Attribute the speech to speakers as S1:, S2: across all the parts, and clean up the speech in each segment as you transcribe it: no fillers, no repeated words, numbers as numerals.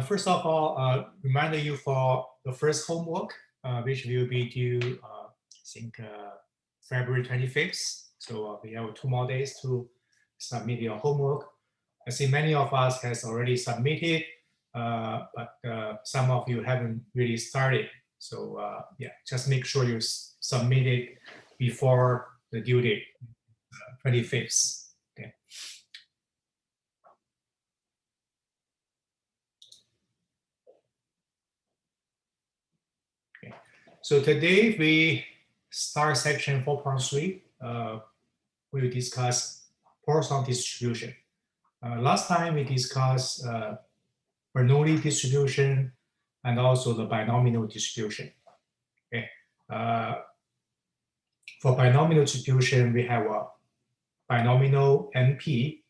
S1: First of all, reminder you for the first homework, which will be due, I think, February 25th. So we have 2 more days to submit your homework. I see many of us has already submitted, but some of you haven't really started. So yeah, just make sure you submit it before the due date, 25th. Okay. So today we start section 4.3. We will discuss Poisson distribution. Last time we discussed Bernoulli distribution and also the binomial distribution. Okay. For binomial distribution, we have a binomial NP.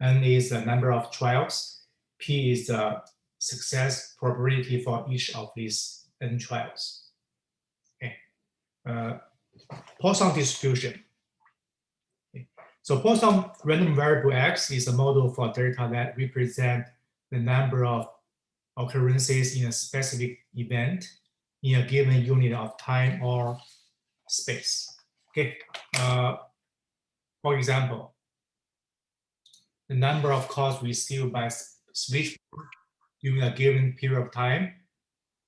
S1: N is the number of trials. P is the success probability for each of these N trials. Poisson distribution. So Poisson random variable X is a model for data that represent the number of occurrences in a specific event in a given unit of time or space. Okay. For example, the number of calls received by switchboard during a given period of time,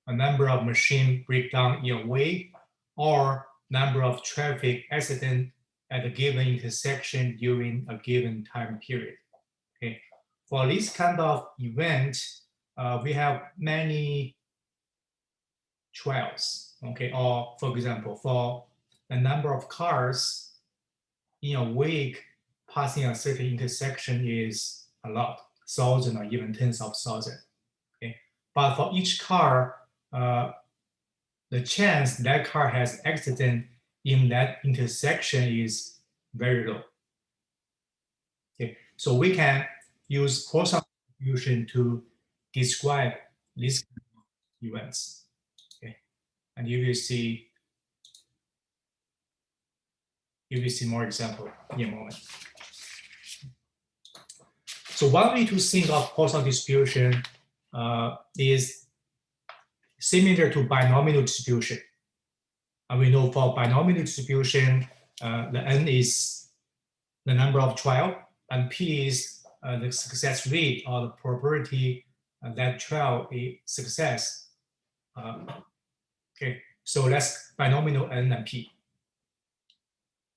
S1: a number of machine breakdown in a way, or number of traffic accidents at a given intersection during a given time period. Okay. For this kind of event, we have many trials. Okay. Or for example, for the number of cars in a week passing a certain intersection is a lot, thousands or even tens of thousands. Okay. But for each car, the chance that car has accident in that intersection is very low. Okay, so we can use Poisson distribution to describe these events. Okay, and you will see more example in a moment. So one way to think of Poisson distribution is similar to binomial distribution. And we know for binomial distribution, the N is the number of trial, and P is the success rate or the probability that trial is success. Okay, so that's binomial N and P.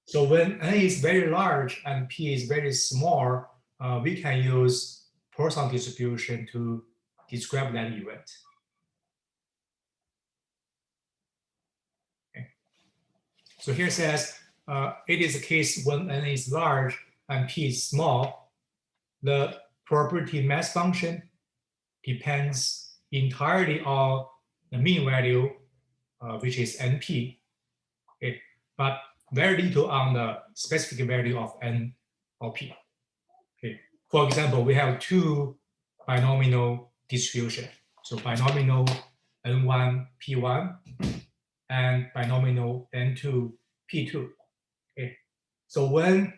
S1: So when N is very large and P is very small, we can use Poisson distribution to describe that event. Okay. So here it says, it is the case when N is large and P is small, the probability mass function depends entirely on the mean value, which is NP, okay, but very little on the specific value of N or P. Okay. For example, we have 2 binomial distribution. So binomial N1, P1, and binomial N2, P2. Okay. So when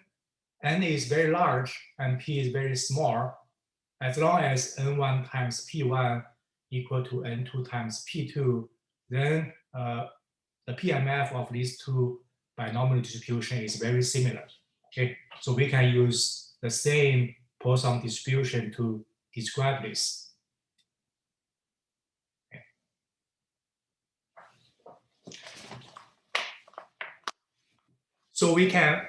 S1: N is very large and P is very small, as long as N1 times P1 equal to N2 times P2, then the PMF of these 2 binomial distribution is very similar. Okay, so we can use the same Poisson distribution to describe this. Okay. So we can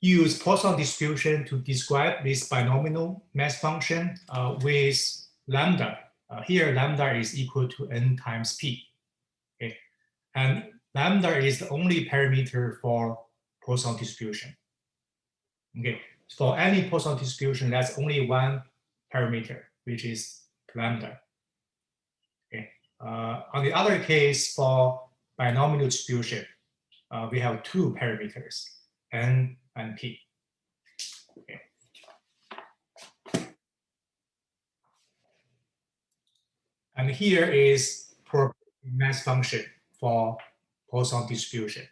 S1: use Poisson distribution to describe this binomial mass function with lambda. Here, lambda is equal to N times P. Okay, and lambda is the only parameter for Poisson distribution. Okay, for any Poisson distribution, that's only one parameter, which is lambda. Okay, on the other case, for binomial distribution, we have 2 parameters, N and P. Okay. And here is probability mass function for Poisson distribution.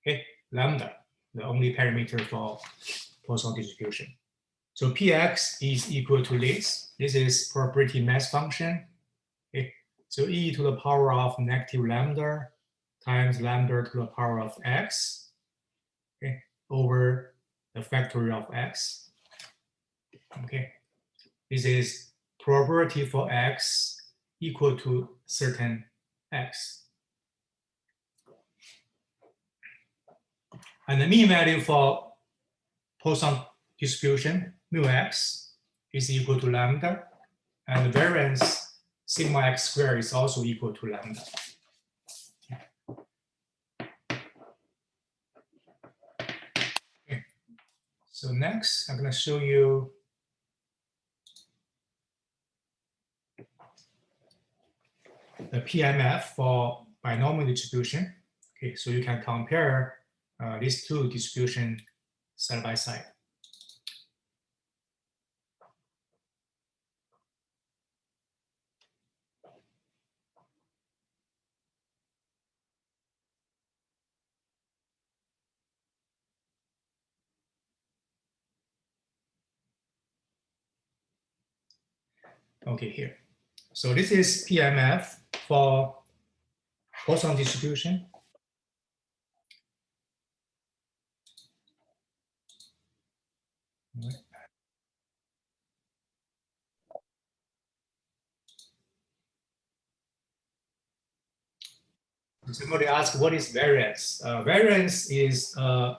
S1: Okay, lambda, the only parameter for Poisson distribution. So Px is equal to this. This is probability mass function. Okay. So e to the power of negative lambda times lambda to the power of x, okay, over the factorial of x. Okay. This is probability for x equal to certain x. And the mean value for Poisson distribution, mu x, is equal to lambda, and the variance sigma x squared is also equal to lambda. Okay. So next, I'm going to show you the PMF for binomial distribution. Okay, so you can compare these two distributions side by side. Okay, here. So this is PMF for Poisson distribution. Right. Somebody asked, what is variance? Variance is an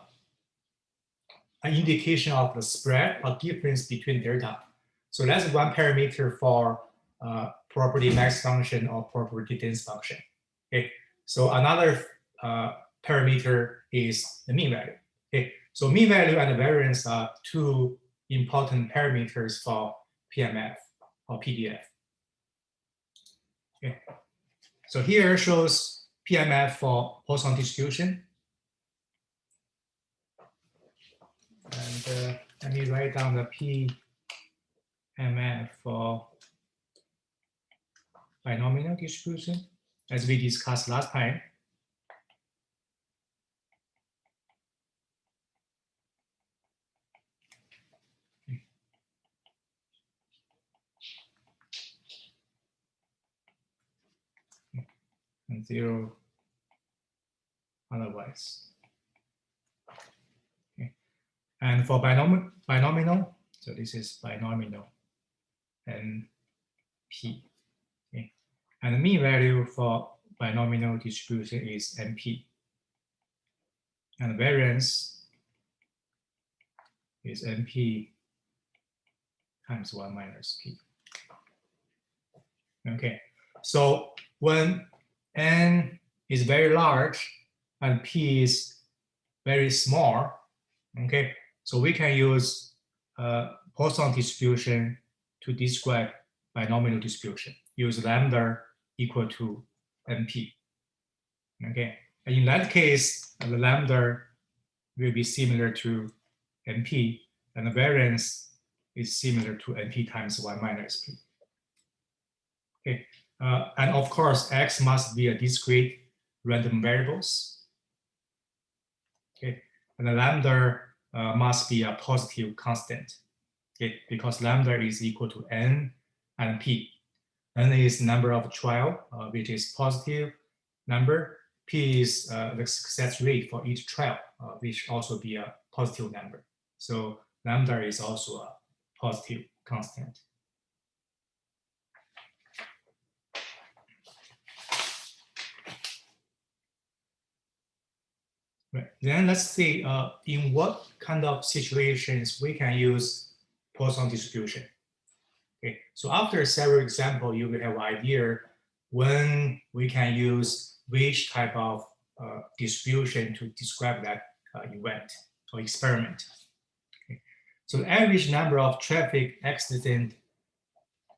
S1: indication of the spread or difference between delta. So that's one parameter for property max function or property dense function. Okay. So another parameter is the mean value. Okay. So mean value and variance are two important parameters for PMF or PDF. Okay. So here shows PMF for Poisson distribution. And let me write down the PMF for binomial distribution, as we discussed last time. And 0 otherwise. Okay. And for binomial, so this is binomial and P. Okay. And the mean value for binomial distribution is NP. And the variance is NP times 1 minus P. Okay. So when N is very large and P is very small, okay, so we can use Poisson distribution to describe binomial distribution. Use lambda equal to NP. Okay, and in that case, the lambda will be similar to NP, and the variance is similar to NP times 1 minus P. Okay, and of course, X must be a discrete random variables. Okay, and the lambda must be a positive constant. Okay, because lambda is equal to N and P. N is number of trial, which is positive number. P is the success rate for each trial, which also be a positive number. So lambda is also a positive constant. Right. Then let's see in what kind of situations we can use Poisson distribution. Okay, so after several examples, you will have an idea when we can use which type of distribution to describe that event or experiment. Okay. So the average number of traffic accidents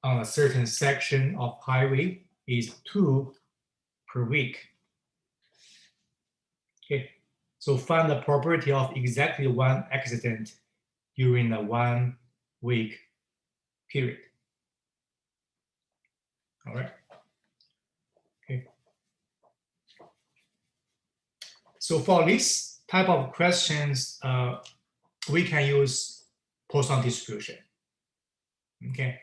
S1: on a certain section of highway is 2 per week. Okay, so find the probability of exactly 1 accident during a 1 week period. All right. Okay. So for this type of questions, we can use Poisson distribution. Okay.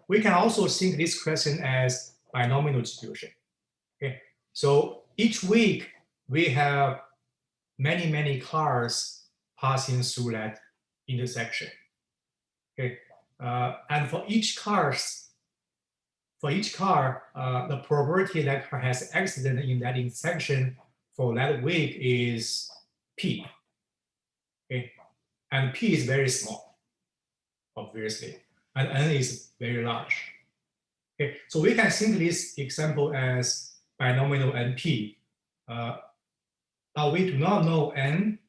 S1: We can also think this question as binomial distribution. Okay. So each week we have many cars passing through that intersection. Okay. And for each car, the probability that car has accident in that intersection for that week is P. Okay. And P is very small, obviously, and N is very large. Okay. So we can think this example as binomial NP. But we do not know N,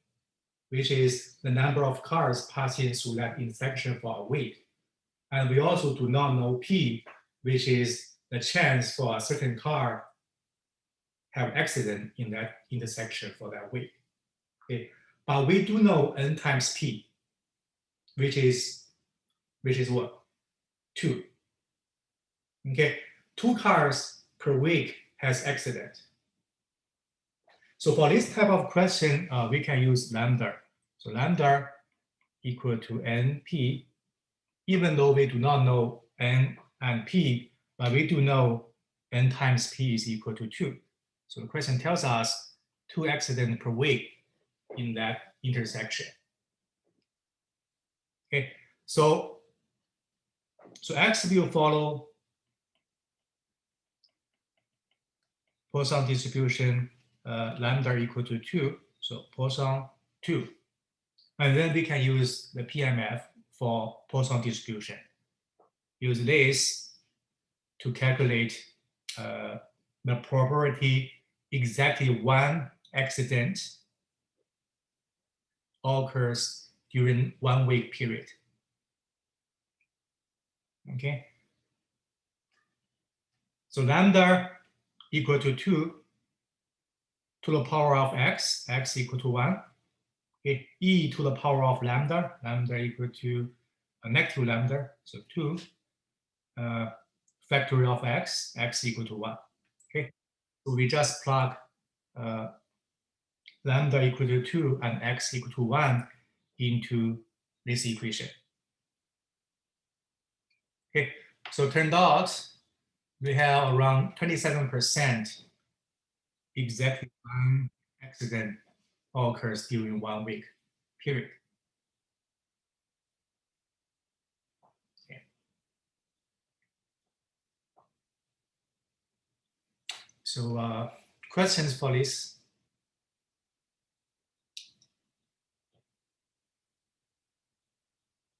S1: which is the number of cars passing through that intersection for a week. And we also do not know P, which is the chance for a certain car have accident in that intersection for that week. Okay. But we do know N times P, which is what? 2. Okay, 2 cars per week has accident. So for this type of question, we can use lambda. So lambda equal to NP, even though we do not know N and P, but we do know N times P is equal to 2. So the question tells us 2 accidents per week in that intersection. Okay, so X will follow Poisson distribution lambda equal to 2, so Poisson 2. And then we can use the PMF for Poisson distribution. Use this to calculate the probability exactly 1 accident occurs during 1 week period. Okay. So lambda equal to 2 to the power of x, x equal to 1. Okay. E to the power of lambda, lambda equal to a negative lambda, so 2. Factorial of x, x equal to 1. Okay. So we just plug lambda equal to 2 and x equal to 1 into this equation. Okay. So turned out we have around 27% exactly 1 accident occurs during 1 week period. Okay. So questions for this?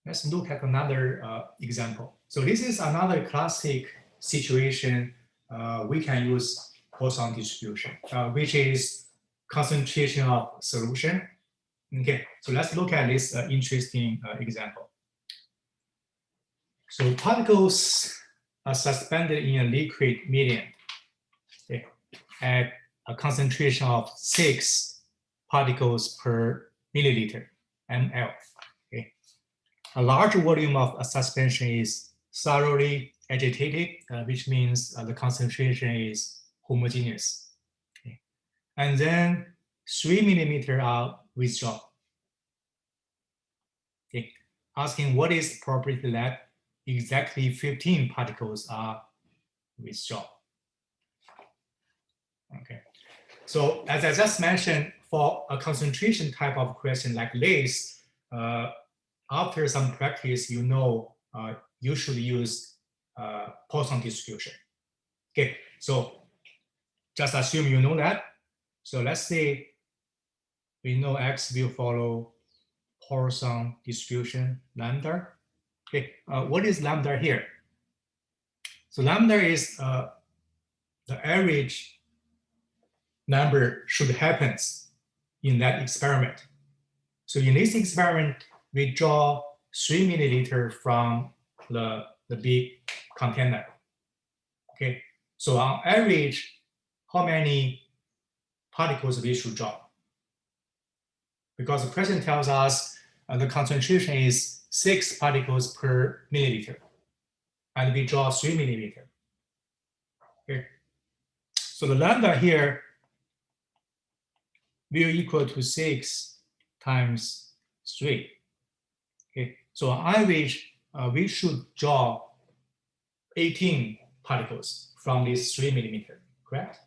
S1: Let's look at another example. So this is another classic situation we can use Poisson distribution, which is concentration of solution. Okay, so let's look at this interesting example. So particles are suspended in a liquid medium, okay, at a concentration of 6 particles per milliliter, ml. Okay. A large volume of suspension is thoroughly agitated, which means the concentration is homogeneous. Okay. And then 3 millimeter are withdrawn. Okay. Asking what is the probability that exactly 15 particles are withdrawn. Okay. So as I just mentioned, for a concentration type of question like this, after some practice, you should use Poisson distribution. Okay, so just assume you know that. So let's say we know X will follow Poisson distribution lambda. Okay, what is lambda here? So lambda is the average number should happen in that experiment. So in this experiment, we draw 3 milliliter from the big container. Okay, so on average, how many particles we should draw? Because the question tells us the concentration is 6 particles per milliliter, and we draw 3 milliliter. Okay, so the lambda here will equal to 6 times 3. So on average, we should draw 18 particles from this 3 millimeter, correct?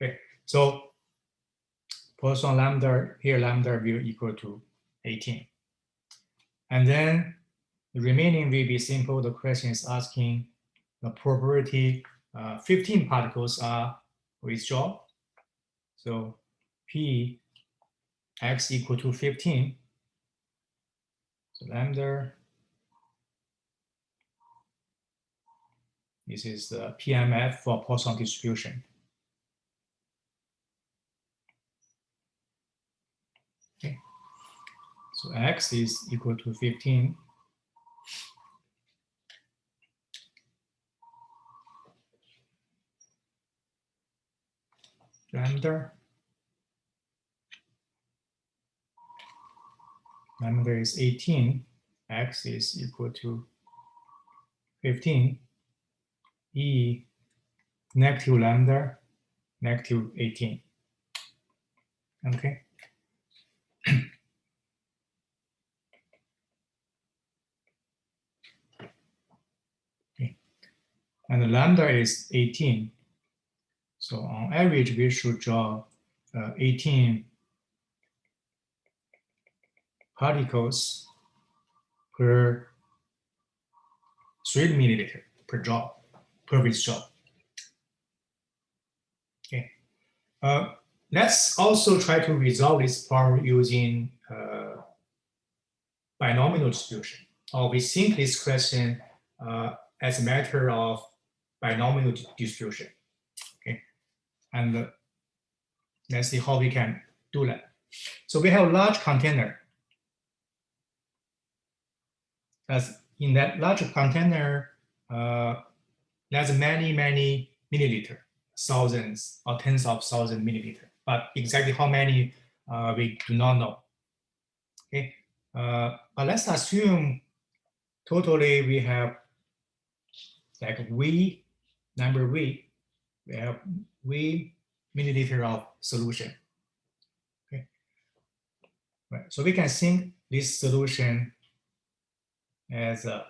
S1: Okay, so Poisson lambda, here lambda will equal to 18. And then the remaining will be simple. The question is asking the probability 15 particles are withdrawn. So P x equal to 15. So lambda, this is the PMF for Poisson distribution. Okay. So x is equal to 15. Lambda is 18. X is equal to 15. E negative lambda negative 18. Okay. Okay. And the lambda is 18. So on average, we should draw 18 particles per 3 milliliter per drop, per withdrawal. Okay. Let's also try to resolve this problem using binomial distribution. Or we think this question as a matter of binomial distribution. Okay. And let's see how we can do that. So we have a large container. As in that large container, there's many milliliter, thousands or tens of thousands milliliter. But exactly how many we do not know. Okay, but let's assume totally we have like V, number V, we have V milliliter of solution. Okay, right. So we can think this solution as a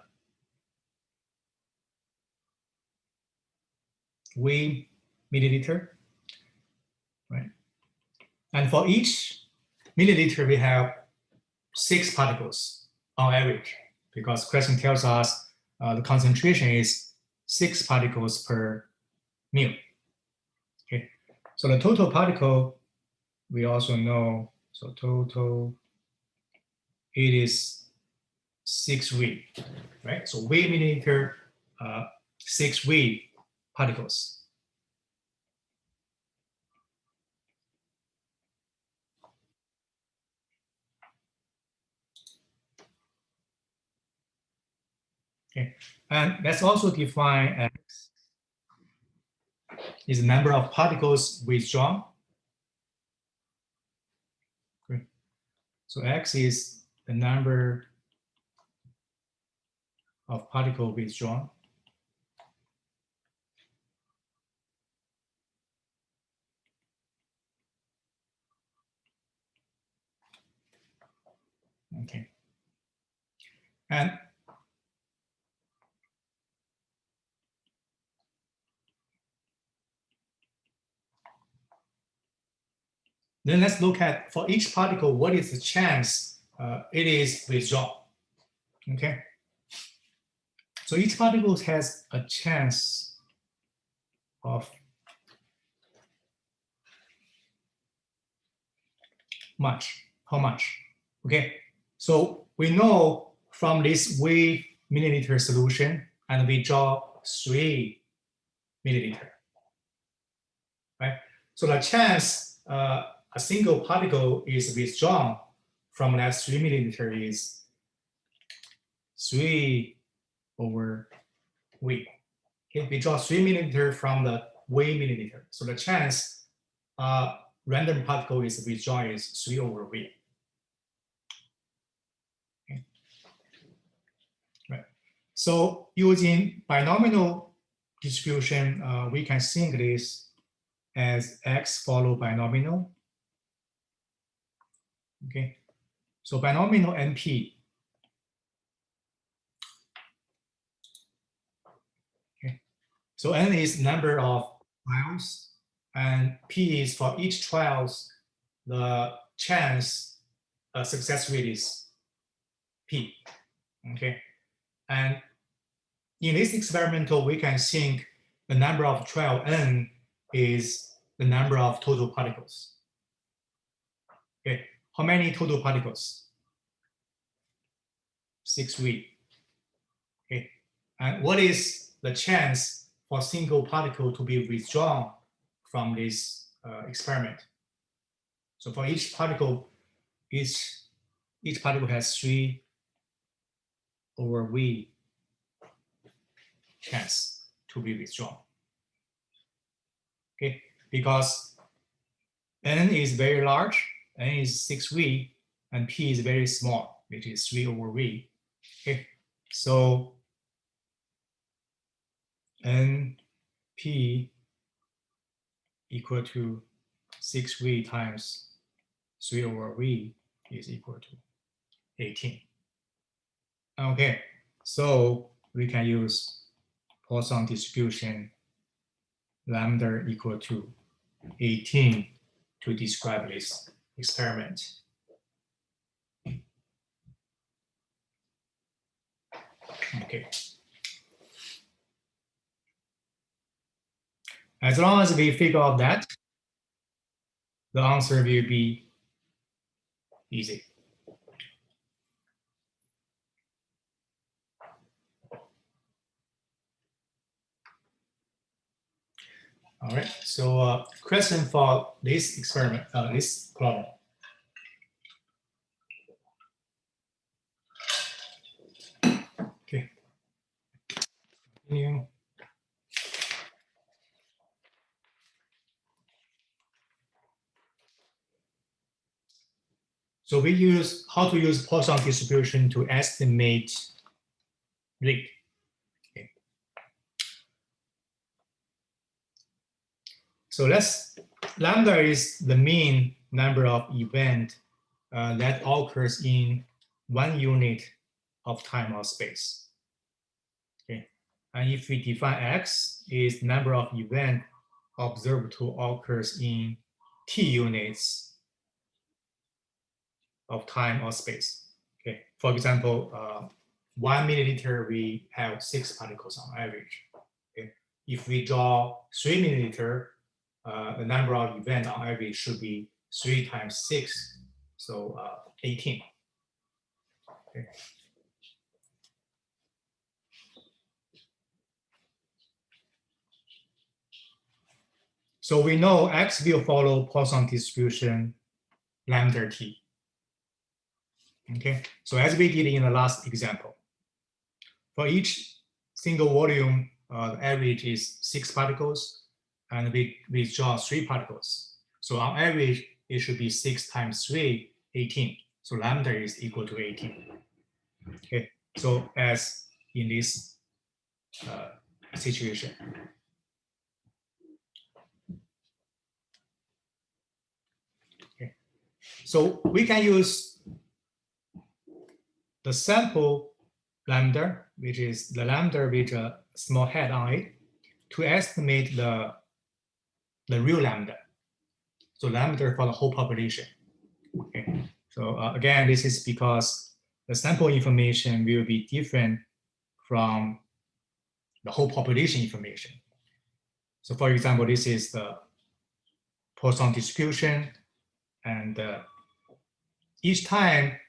S1: V milliliter, right? And for each milliliter, we have 6 particles on average, because question tells us the concentration is 6 particles per mil. Okay, so the total particle we also know. So total, it is 6V, right? So V milliliter, 6V particles. Okay, and let's also define X is the number of particles withdrawn. Okay, so X is the number of particle withdrawn. Okay, and then let's look at for each particle, what is the chance it is withdrawn. Okay, so each particle has a chance of how much? Okay, so we know from this V milliliter solution, and we draw 3 milliliter, right? So the chance a single particle is withdrawn from that 3 milliliter is 3 over V. Okay, we draw 3 milliliter from the V milliliter. So the chance random particle is withdrawn is 3 over V. Okay. Right. So using binomial distribution, we can think this as X followed binomial. Okay. So binomial NP So n is number of trials, and p is for each trials, the chance success rate is p. Okay, and in this experimental, we can think the number of trial n is the number of total particles. Okay, how many total particles? 6V. Okay, and what is the chance for a single particle to be withdrawn from this experiment? So for each particle, each particle has 3/V chance to be withdrawn. Okay, because n is very large, n is 6V, and p is very small, which is 3/V. Okay, so np equal to 6V times 3/V is equal to 18. Okay, so we can use Poisson distribution lambda equal to 18 to describe this experiment. Okay. As long as we figure out that, the answer will be easy. All right, so question for this experiment, this problem. Okay. Continue. So we use how to use Poisson distribution to estimate rate. Okay. So lambda is the mean number of event that occurs in 1 unit of time or space. Okay, and if we define x is number of event observed to occurs in t units of time or space. Okay, for example, 1 milliliter we have 6 particles on average. Okay, if we draw 3 milliliter, the number of events on average should be 3 times 6, so 18. Okay. So we know x will follow Poisson distribution lambda t. Okay, so as we did in the last example, for each single volume, the average is 6 particles, and we withdraw 3 particles. So on average, it should be 6 times 3, 18. So lambda is equal to 18. Okay, so as in this situation. Okay, so we can use the sample lambda, which is the lambda with a small head on it, to estimate the real lambda. So lambda for the whole population. Okay. So again, this is because the sample information will be different from the whole population information. So for example, this is the Poisson distribution, and each time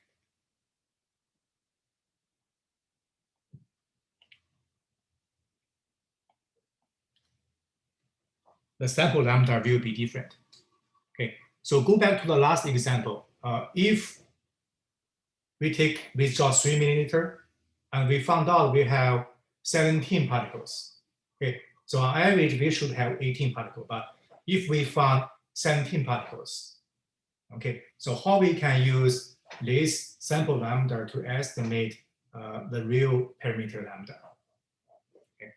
S1: the sample lambda will be different. Okay, so go back to the last example. If we withdraw 3 milliliter, and we found out we have 17 particles. Okay, so on average we should have 18 particles, but if we found 17 particles, okay, so how we can use this sample lambda to estimate the real parameter lambda? Okay.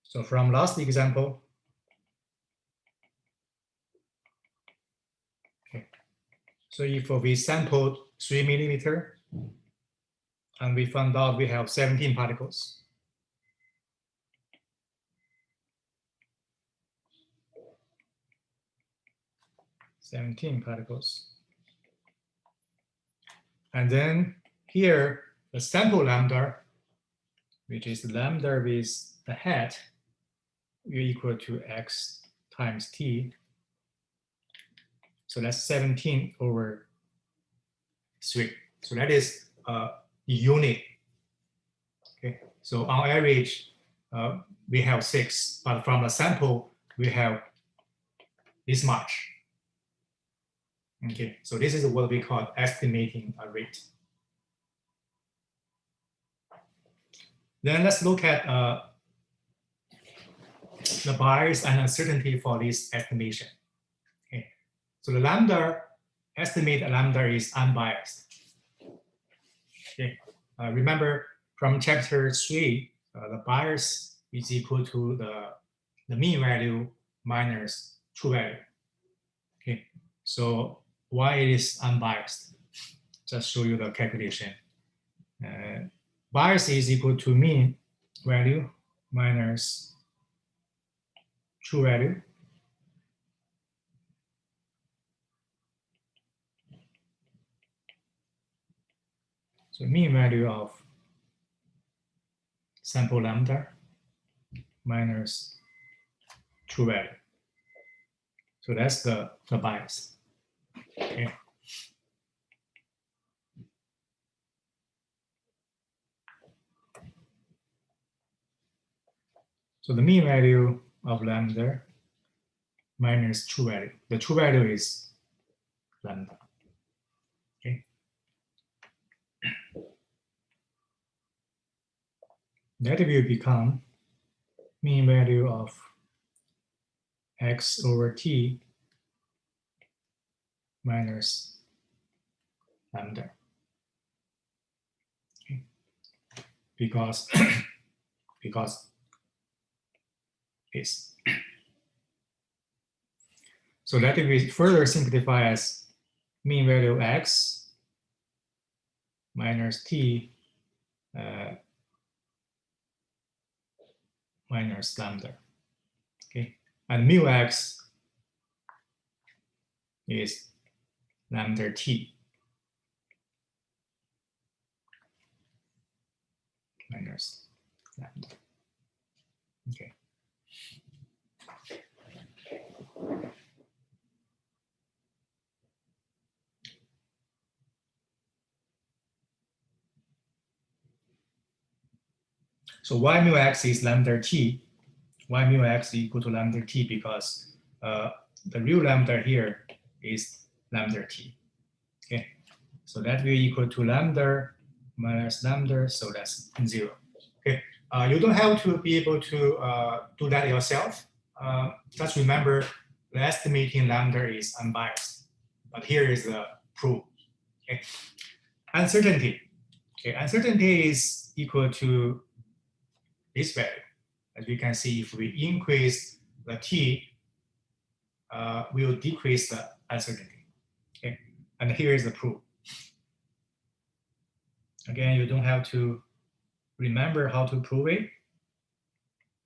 S1: So from last example, okay, so if we sampled 3 milliliter, And we found out we have 17 particles. 17 particles. And then here, the sample lambda, which is lambda with the hat, will equal to x times t. So that's 17 over 3. So that is the unit. Okay. So on average, we have 6, but from the sample, we have this much. Okay. So this is what we call estimating a rate. Then let's look at the bias and uncertainty for this estimation. Okay. So the lambda, estimate lambda is unbiased. Okay. Remember from chapter 3, the bias is equal to the mean value minus true value. Okay. So why it is unbiased? Just show you the calculation. Bias is equal to mean value minus true value. So mean value of sample lambda minus true value. So that's the bias. Okay. So the mean value of lambda minus true value. The true value is lambda. Okay. That will become mean value of x over t minus lambda. Okay. Because this. So that will be further simplified as mean value of x minus t minus lambda. Okay, and mu x is lambda t minus lambda. Okay. So why mu x is lambda t? Why mu x equal to lambda t? Because the real lambda here is lambda t. Okay, so that will equal to lambda minus lambda, so that's 0. Okay, you don't have to be able to do that yourself. Just remember the estimating lambda is unbiased, but here is the proof. Okay, uncertainty. Okay, uncertainty is equal to this value. As we can see, if we increase the t, we will decrease the uncertainty. Okay, and here is the proof. Again, you don't have to remember how to prove it,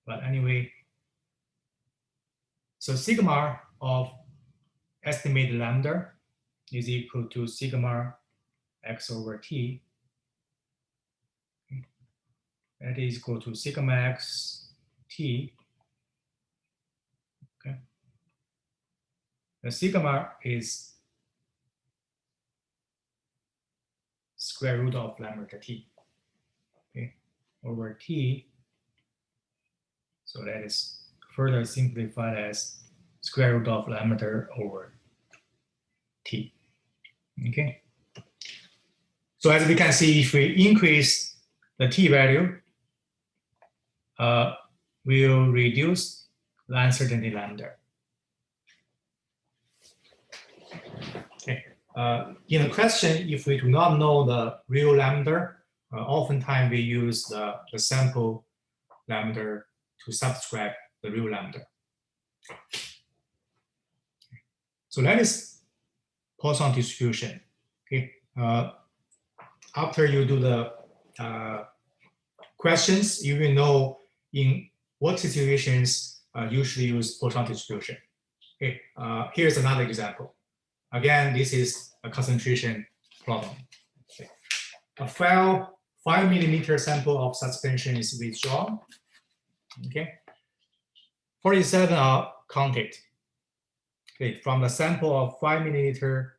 S1: but anyway. So sigma of estimated lambda is equal to sigma x over t. That is equal to sigma x t. Okay. The sigma is square root of lambda t. Okay, over t. So that is further simplified as square root of lambda over t. Okay. So as we can see, if we increase the t value, we'll reduce the uncertainty lambda. Okay. In a question, if we do not know the real lambda, oftentimes we use the sample lambda to subtract the real lambda. So that is Poisson distribution. Okay. After you do the questions, you will know in what situations usually use Poisson distribution. Okay, here's another example. Again, this is a concentration problem. Okay. A 5 millimeter sample of suspension is withdrawn. Okay, 47 are counted. Okay, from the sample of 5 millimeter,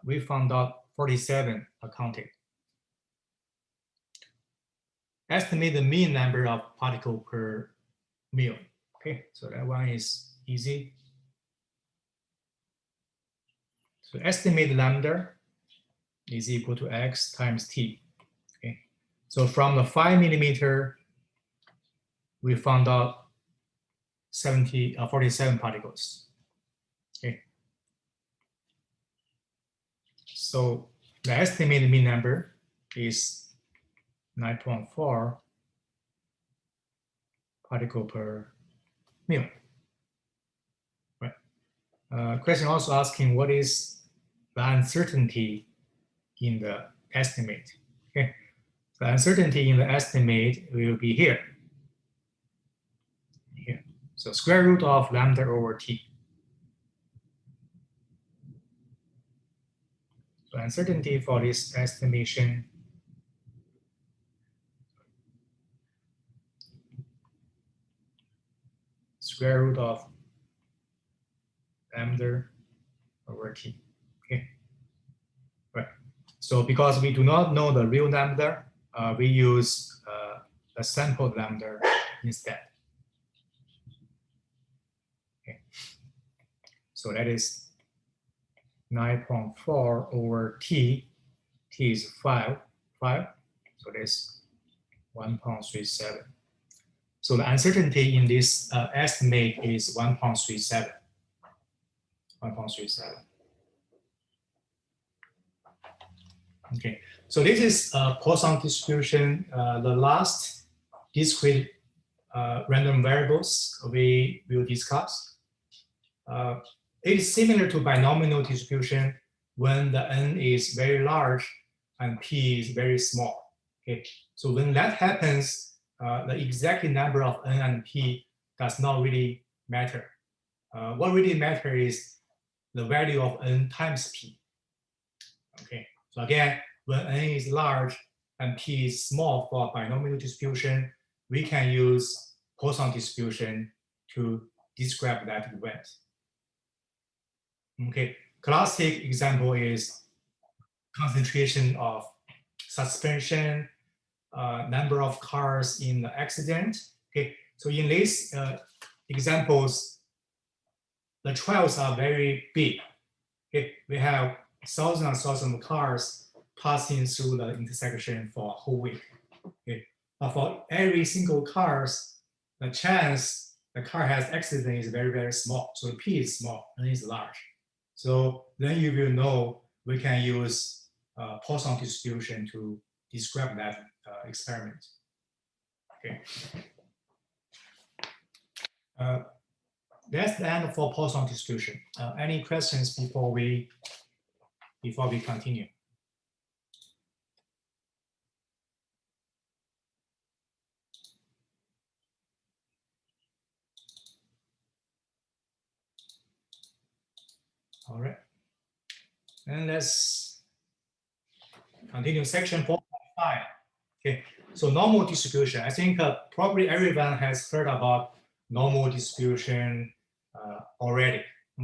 S1: we found out 47 are counted. Estimate the mean number of particles per mil. Okay, so that one is easy. So estimate lambda is equal to x times t. Okay, so from the 5 millimeter, we found out 47 particles. Okay, so the estimated mean number is 9.4 particle per mil. Right. Question also asking what is the uncertainty in the estimate. Okay, the uncertainty in the estimate will be here. Here, so square root of lambda over t. So uncertainty for this estimation square root of lambda over t. Okay, right. So because we do not know the real lambda, we use a sample lambda instead. Okay, so that is 9.4 over t. T is 5, so that's 1.37. So the uncertainty in this estimate is 1.37. 1.37. Okay, so this is Poisson distribution. The last discrete random variables we will discuss. It is similar to binomial distribution when the n is very large and p is very small. Okay, so when that happens, the exact number of n and p does not really matter. What really matters is the value of n times p. Okay, so again, when n is large and p is small for binomial distribution, we can use Poisson distribution to describe that event. Okay, classic example is concentration of suspension, number of cars in the accident. Okay, so in these examples, the trials are very big. Okay, we have thousands and thousands of cars passing through the intersection for a whole week. Okay, but for every single cars, the chance the car has accident is very, very small. So the p is small and is large. So then you will know we can use Poisson distribution to describe that experiment. Okay. That's the end for Poisson distribution. Any questions before we continue? All right. And let's continue section 4.5. Okay. So normal distribution. I think probably everyone has heard about normal distribution already.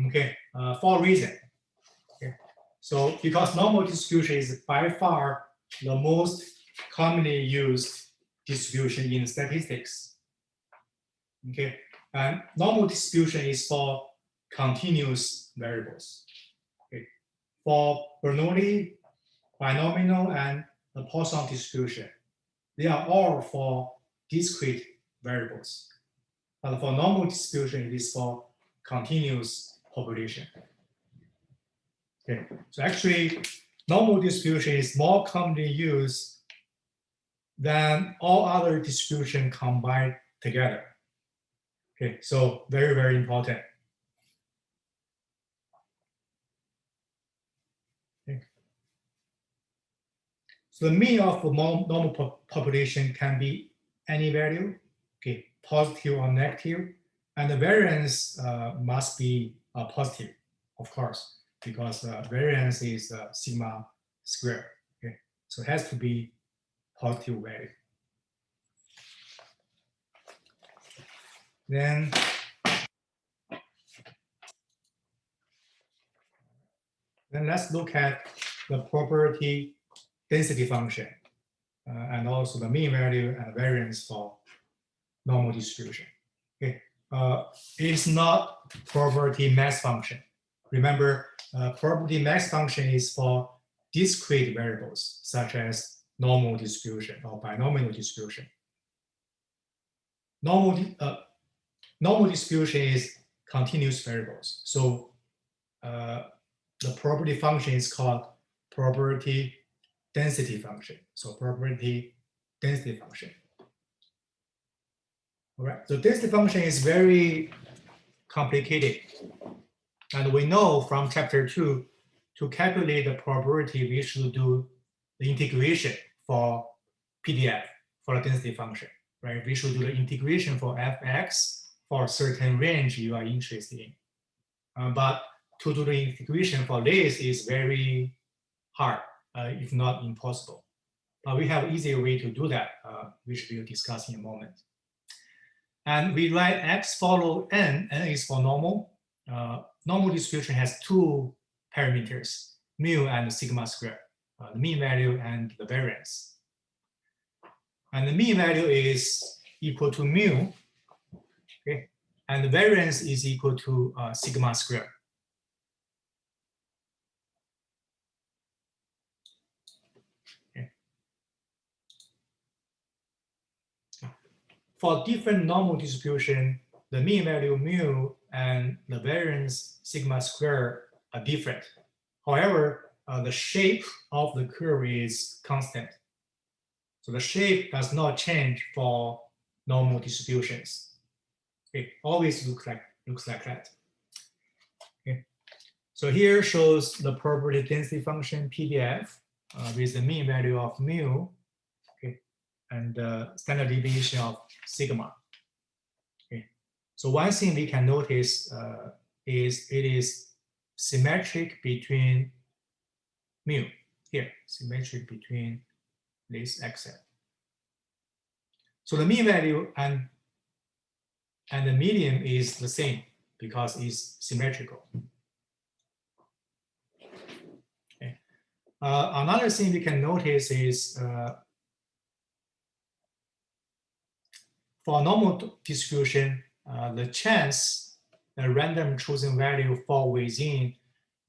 S1: Okay. For a reason. Okay. So because normal distribution is by far the most commonly used distribution in statistics. Okay. And normal distribution is for continuous variables. Okay. For Bernoulli, binomial, and the Poisson distribution, they are all for discrete variables. But for normal distribution, it is for continuous population. Okay. So actually, normal distribution is more commonly used than all other distribution combined together. Okay, so very, very important. Okay. So the mean of the normal population can be any value, okay, positive or negative, and the variance must be positive, of course, because variance is sigma squared. Okay, so it has to be positive value. Then let's look at the probability density function and also the mean value and variance for normal distribution. Okay, it is not probability mass function. Remember, probability mass function is for discrete variables such as normal distribution or binomial distribution. Normal distribution is continuous variables. So the probability function is called probability density function. So probability density function. All right, so density function is very complicated. And we know from chapter 2, to calculate the probability, we should do the integration for PDF, for the density function, right? We should do the integration for fx for a certain range you are interested in. But to do the integration for this is very hard, if not impossible. But we have an easier way to do that, which we'll discuss in a moment. And we write x follow n, n is for normal. Normal distribution has two parameters, mu and sigma squared, the mean value and the variance. And the mean value is equal to mu, okay? And the variance is equal to sigma squared. Okay. For different normal distribution, the mean value mu and the variance sigma squared are different. However, the shape of the curve is constant. So the shape does not change for normal distributions. It always looks like that. Okay. So here shows the probability density function PDF with the mean value of mu, okay, and the standard deviation of sigma. Okay. So one thing we can notice is it is symmetric between mu here, symmetric between this xl. So the mean value and the median is the same because it's symmetrical. Okay. Another thing we can notice is for normal distribution, the chance the random chosen value fall within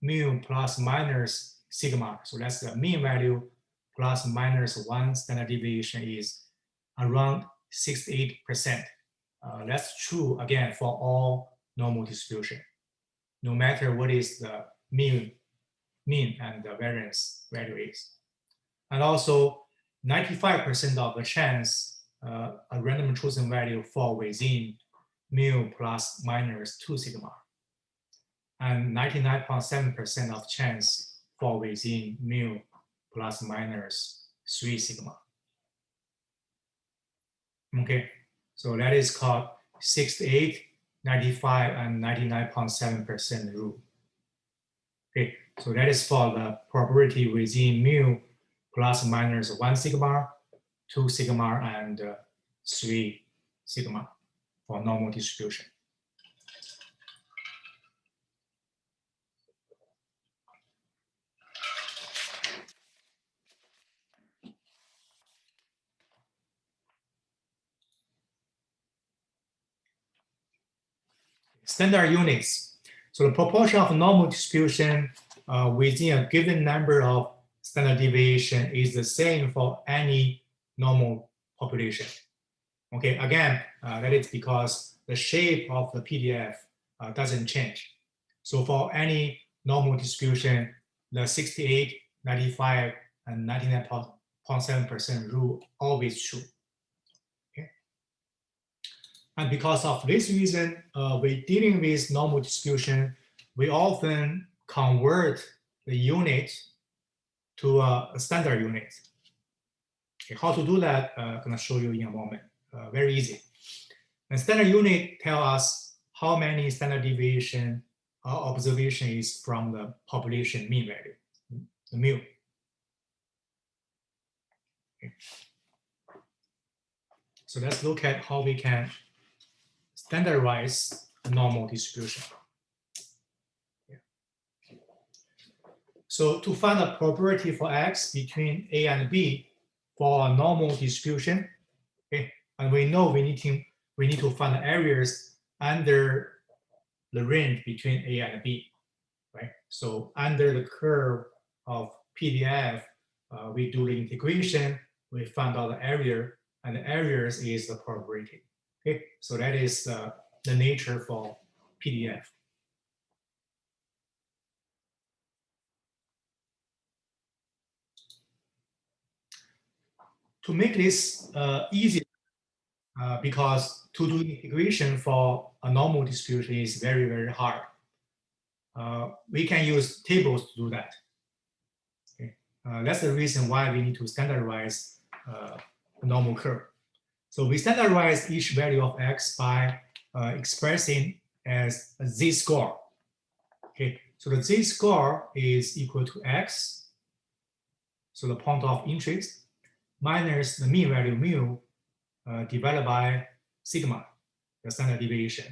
S1: mu plus minus sigma. So that's the mean value plus minus 1 standard deviation is around 68%. That's true again for all normal distribution, no matter what is the mean and the variance value is. And also 95% of the chance a random chosen value fall within mu plus minus 2 sigma. And 99.7% of chance fall within mu plus minus 3 sigma. Okay, so that is called 68, 95, and 99.7% rule. Okay, so that is for the probability within mu plus minus 1 sigma, 2 sigma, and 3 sigma for normal distribution. Standard units. So the proportion of normal distribution within a given number of standard deviation is the same for any normal population. Okay, again, that is because the shape of the PDF doesn't change. So for any normal distribution, the 68, 95, and 99.7% rule always true. And because of this reason, we're dealing with normal distribution, we often convert the unit to a standard unit. Okay, how to do that, I'm going to show you in a moment. Very easy. And standard unit tell us how many standard deviation observation is from the population mean value, the mu. Okay. So let's look at how we can standardize a normal distribution. So to find a probability for x between a and b for a normal distribution, okay, and we know we need to find the areas under the range between a and b, right? So under the curve of PDF, we do the integration, we find out the area, and the areas is the probability. Okay, so that is the nature for PDF. To make this easy, because to do integration for a normal distribution is very, very hard. We can use tables to do that. Okay. That's the reason why we need to standardize the normal curve. So we standardize each value of x by expressing as a z-score. Okay, so the z-score is equal to x, so the point of interest, minus the mean value mu divided by sigma, the standard deviation.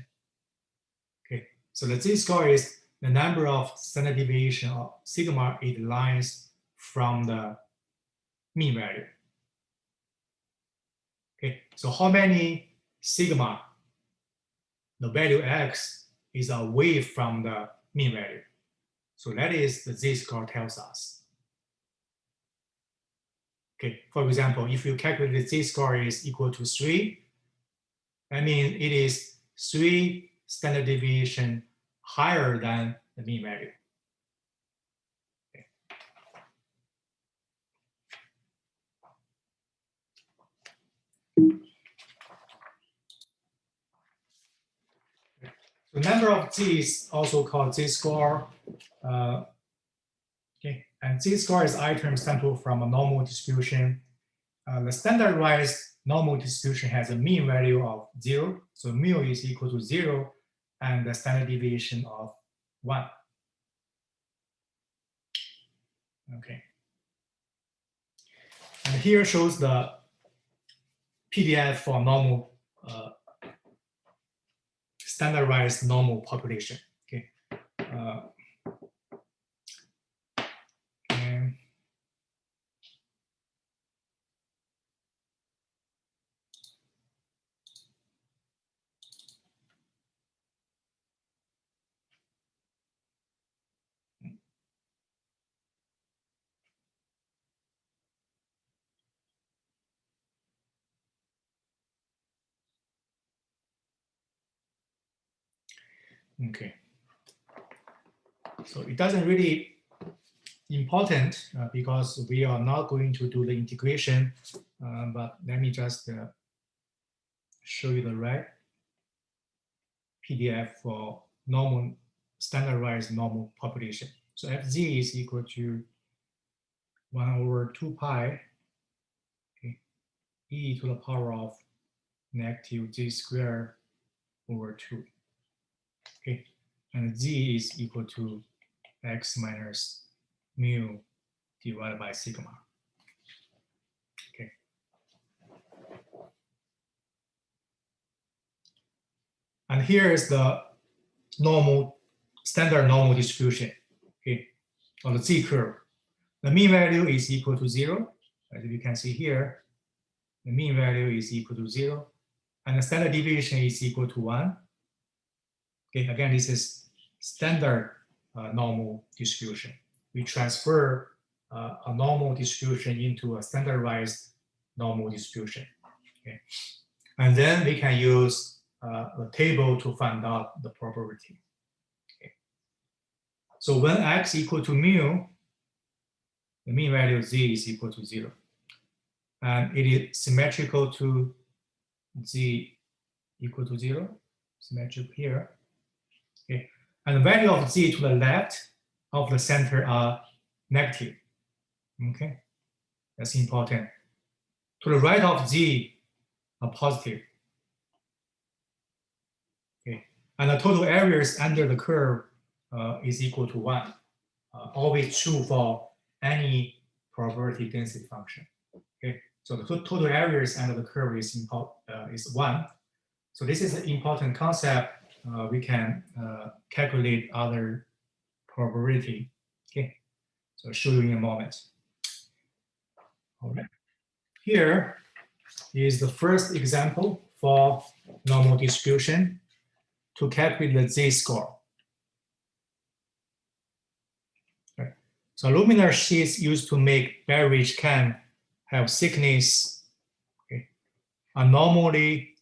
S1: Okay, so the z-score is the number of standard deviation of sigma it lies from the mean value. Okay, so how many sigma, the value x, is away from the mean value? So that is the z-score tells us. Okay, for example, if you calculate the z-score is equal to 3, that means it is 3 standard deviation higher than the mean value. Okay. The number of z is also called z-score. Okay, and z-score is item sample from a normal distribution. The standardized normal distribution has a mean value of 0, so mu is equal to 0, and the standard deviation of 1. Okay. And here shows the PDF for normal standardized normal population. Okay. Okay. So it doesn't really important because we are not going to do the integration, but let me just show you the right PDF for normal standardized normal population. So fz is equal to 1 over 2 pi, okay, e to the power of negative z squared over 2. Okay, and z is equal to x minus mu divided by sigma. Okay. And here is the normal, standard normal distribution, okay, on the z curve. The mean value is equal to 0, as you can see here. The mean value is equal to 0, and the standard deviation is equal to 1. Okay, again, this is standard normal distribution. We transfer a normal distribution into a standardized normal distribution. Okay, and then we can use a table to find out the probability. Okay. So when x equal to mu, the mean value of z is equal to 0, and it is symmetrical to z equal to 0, symmetric here. Okay, and the value of z to the left of the center are negative. Okay, that's important. to the right of Z are positive. Okay, and the total areas under the curve is equal to 1. Always true for any probability density function. Okay, so the total areas under the curve is 1. So this is an important concept. We can calculate other probability. Okay, so I'll show you in a moment. All right. Here is the first example for normal distribution to calculate the z-score. Okay. So luminar sheets used to make beverage can have thickness, okay, are normally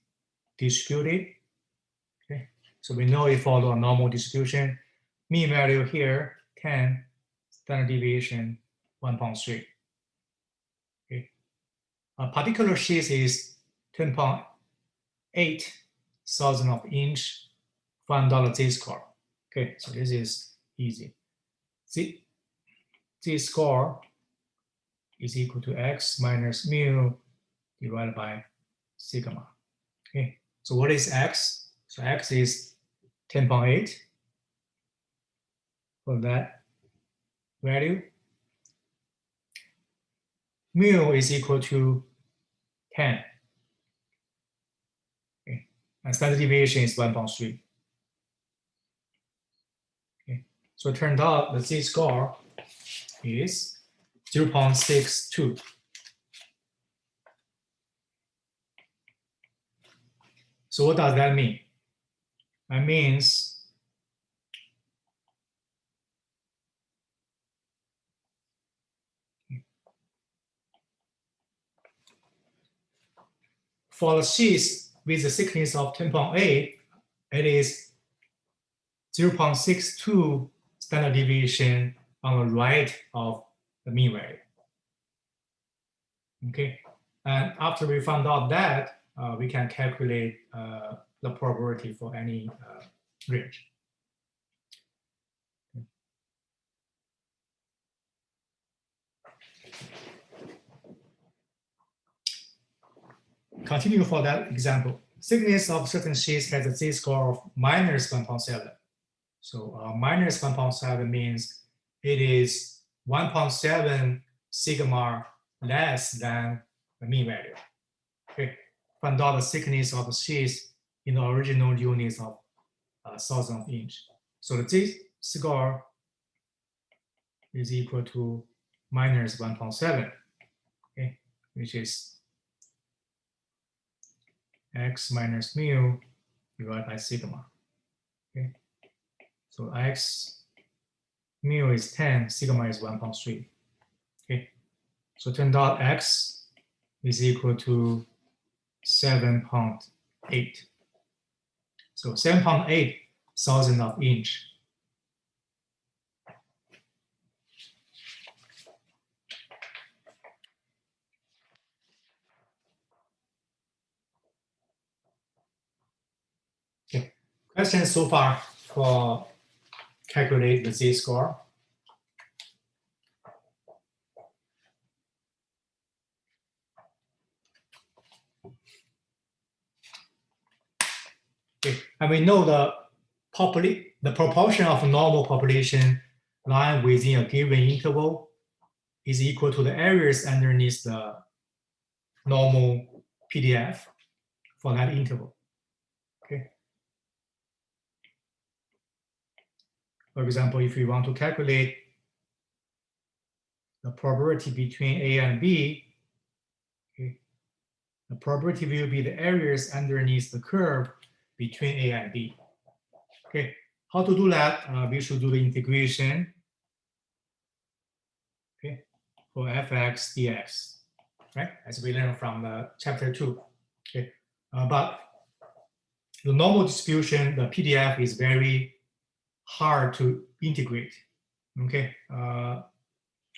S1: distributed. Okay, so we know it follows a normal distribution. Mean value here 10, standard deviation 1.3. Okay, a particular sheet is 10.8 thousand of inch. Find out the z-score. Okay, so this is easy. Z-score is equal to x minus mu divided by sigma. Okay, so what is x? So x is 10.8 for that value. Mu is equal to 10. Okay, and standard deviation is 1.3. Okay, so it turned out the z-score is 0.62. So what does that mean? That means for the sheets with the thickness of 10.8, it is 0.62 standard deviation on the right of the mean value. Okay, and after we found out that, we can calculate the probability for any range. Continue for that example. Thickness of certain sheets has a z-score of minus 1.7. So minus 1.7 means it is 1.7 sigma less than the mean value. Okay, find out the thickness of the sheets in the original units of 1,000 of inch. So the z-score is equal to minus 1.7, okay, which is x minus mu divided by sigma. Okay, so x mu is 10, sigma is 1.3. Okay, so it turned out x is equal to 7.8. So 7.8 thousand of inch. Okay, questions so far for calculate the z-score? Okay, and we know the proportion of normal population lying within a given interval is equal to the areas underneath the normal PDF for that interval. Okay. For example, if we want to calculate the probability between A and B, okay, the probability will be the areas underneath the curve between A and B. Okay, how to do that? We should do the integration, okay, for fx dx, right? As we learned from chapter 2. Okay, but the normal distribution, the PDF is very hard to integrate. Okay,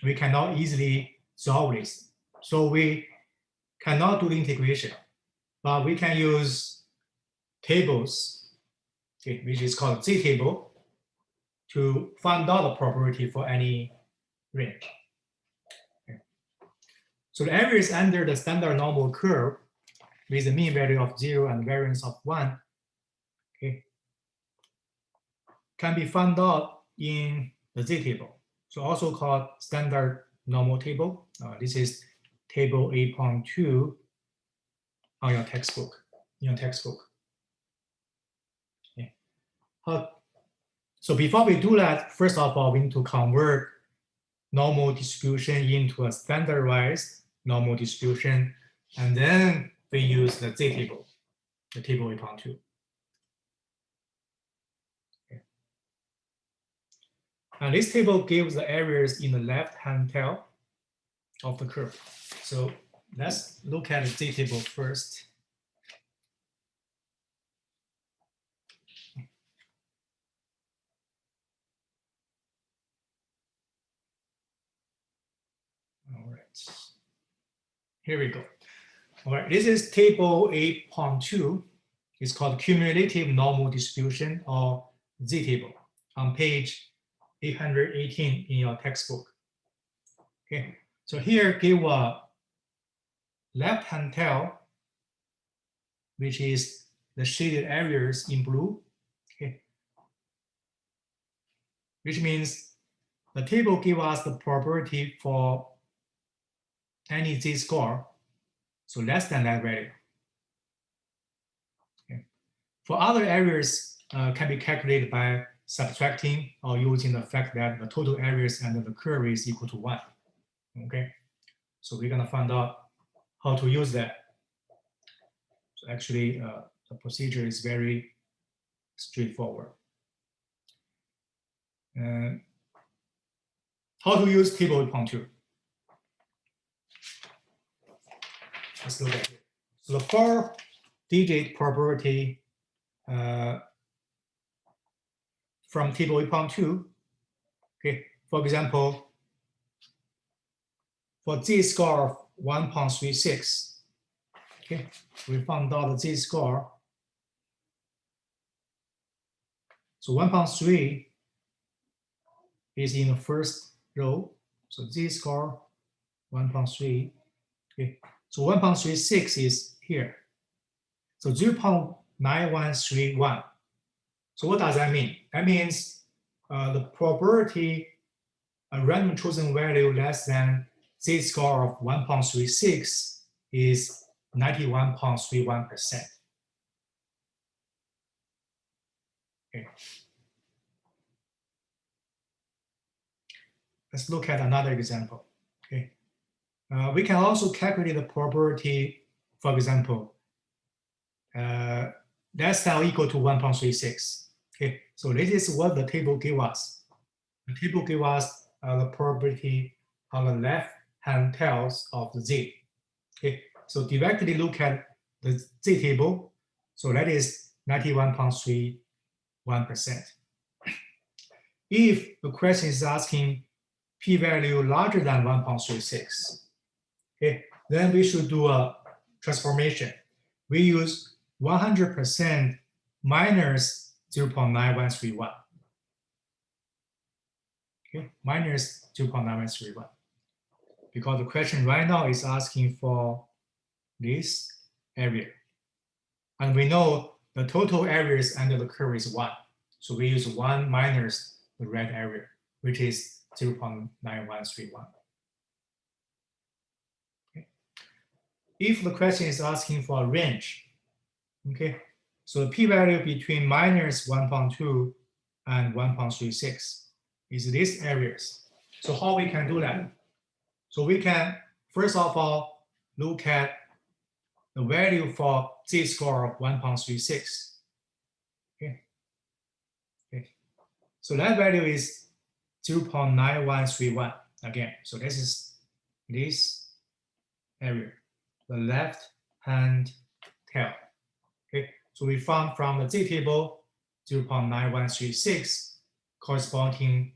S1: we cannot easily solve this, so we cannot do the integration, but we can use tables, okay, which is called Z table, to find out the probability for any range. Okay. So the areas under the standard normal curve with a mean value of 0 and variance of 1, okay, can be found out in the Z table. So also called standard normal table. This is table 8.2 on your textbook, in your textbook. Okay. So before we do that, first of all, we need to convert normal distribution into a standardized normal distribution, and then we use the Z table, the table 8.2. Okay. And this table gives the areas in the left-hand tail of the curve. So let's look at the Z table first. All right, here we go. All right, this is table 8.2. It's called cumulative normal distribution, or Z table, on page 818 in your textbook. Okay, so here give a left-hand tail, which is the shaded areas in blue. Okay, which means the table gives us the probability for any z-score, so less than that value. Okay. For other areas, can be calculated by subtracting or using the fact that the total areas under the curve is equal to 1. Okay, so we're gonna find out how to use that. So actually, the procedure is very straightforward. How to use table 8.2? Let's look at it. So the 4-digit probability from table 8.2. Okay, for example, for z-score of 1.36, okay, we found out the z-score. So 1.3 is in the first row. So z-score 1.3. Okay, so 1.36 is here. So 0.9131. So what does that mean? That means the probability a random chosen value less than z-score of 1.36 is 91.31%. Okay. Let's look at another example. Okay. We can also calculate the probability, for example, less than or equal to 1.36. Okay, so this is what the table gives us. The table gives us the probability on the left-hand tails of the z. Okay, so directly look at the z table. So that is 91.31%. If the question is asking p-value larger than 1.36, okay, then we should do a transformation. We use 100% minus 0.9131. Okay, minus 0.9131. Because the question right now is asking for this area. And we know the total areas under the curve is 1. So we use 1 minus the red area, which is 0.9131. Okay. If the question is asking for a range, okay, so the p-value between minus 1.2 and 1.36 is these areas. So how we can do that? So we can, first of all, look at the value for z-score of 1.36. Okay. Okay. So that value is 0.9131 again. So this is this area, the left-hand tail. Okay. So we found from the z table 0.9136 corresponding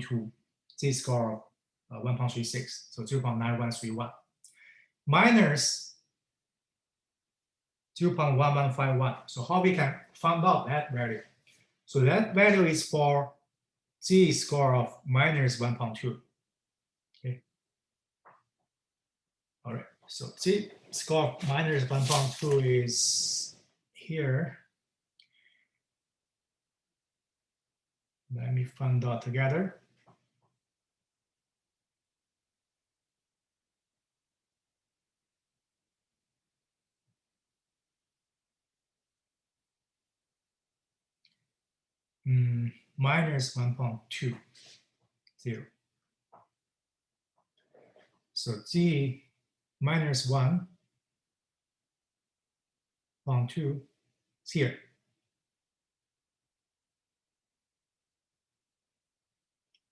S1: to z-score of 1.36, so 0.9131 minus 0.1151. So how we can find out that value? So that value is for z-score of minus 1.2. Okay. So Z score minus 1.2 is here. Let me find out together. Minus 1.2, 0. So G minus 1.2 is here.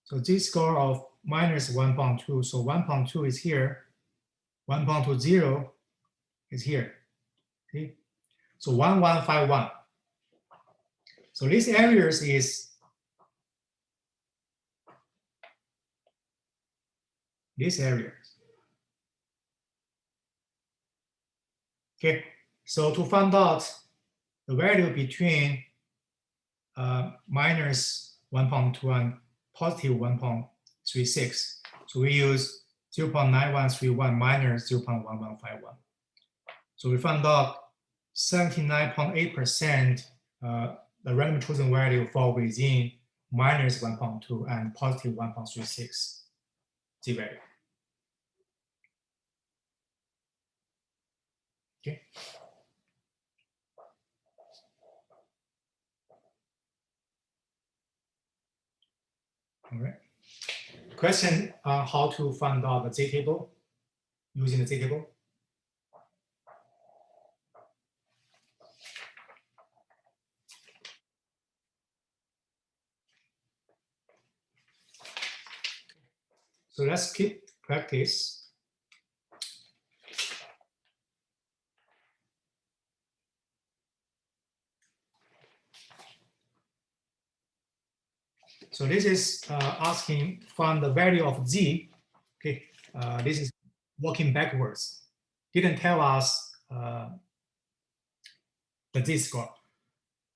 S1: So G score of minus 1.2, so 1.2 is here, 1.20 is here. Okay? So 1151. So these areas is these areas. Okay, so to find out the value between minus 1.2 and positive 1.36, so we use 0.9131 minus 0.1151. So we found out 79.8% the random chosen value fall within minus 1.2 and positive 1.36 G value. Okay. All right. Question on how to find out the Z table using the Z table. So let's keep practice. So this is asking find the value of Z. Okay, this is working backwards. Didn't tell us the Z score.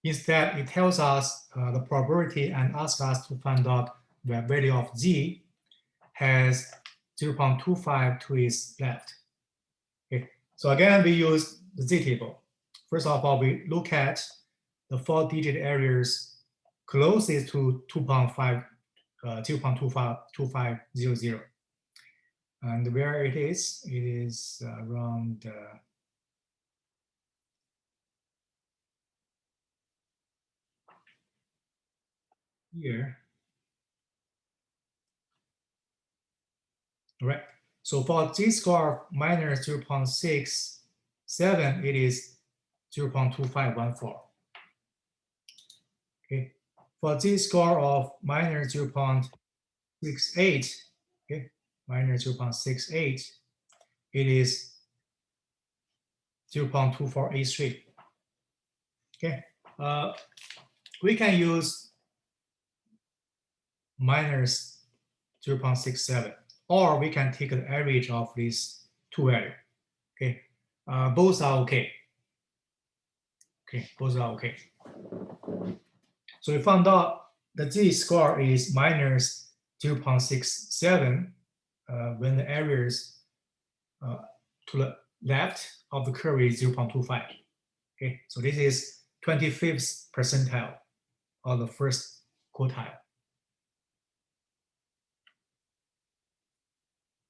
S1: Instead, it tells us the probability and asks us to find out the value of Z has 0.25 to its left. Okay, so again, we use the Z table. First of all, we look at the 4-digit areas closest to 0.2500. And where it is around here. All right. So for Z score minus 0.67, it is 0.2514. Okay. For Z score of minus 0.68, okay, minus 0.68, it is 0.2483. Okay. We can use minus 0.67, or we can take the average of these two values. Okay, both are okay. Okay, both are okay. So we found out the Z score is minus 0.67 when the areas to the left of the curve is 0.25. Okay, so this is 25th percentile of the first quartile.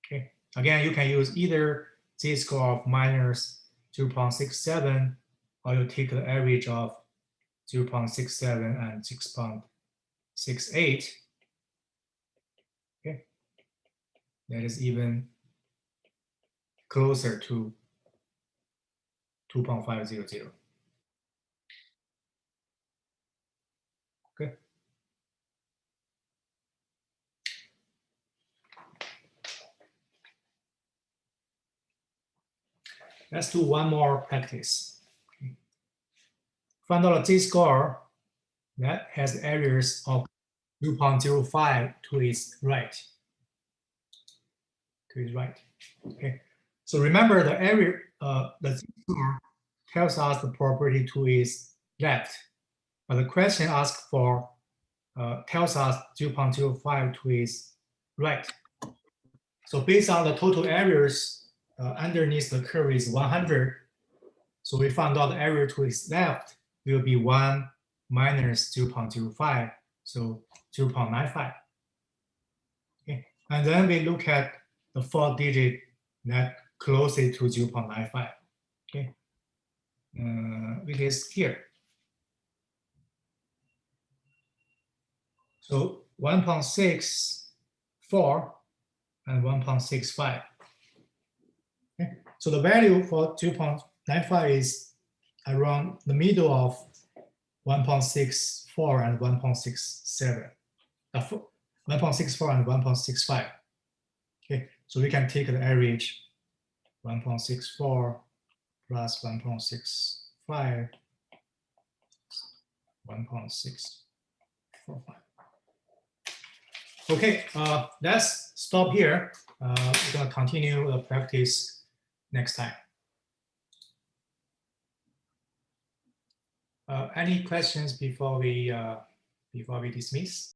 S1: Okay, again, you can use either Z score of minus 0.67, or you take the average of 0.67 and 6.68. Okay, that is even closer to 2.500. Okay. Let's do one more practice. Okay. Find out a Z score that has areas of 2.05 to its right. To its right. Okay. So remember the area, the Z score tells us the probability to its left, but the question asks for tells us 0.05 to its right. So based on the total areas underneath the curve is 100. So we found out the area to its left will be 1 minus 0.05, so 0.95. Okay. And then we look at the 4 digit that closest to 0.95. Okay. Which is here. So 1.64 and 1.65. Okay. So the value for 2.95 is around the middle of 1.64 and 1.67. 1.64 and 1.65. Okay, so we can take the average 1.64 plus 1.65, 1.645. Okay, let's stop here. We're going to continue the practice next time. Any questions before we dismiss?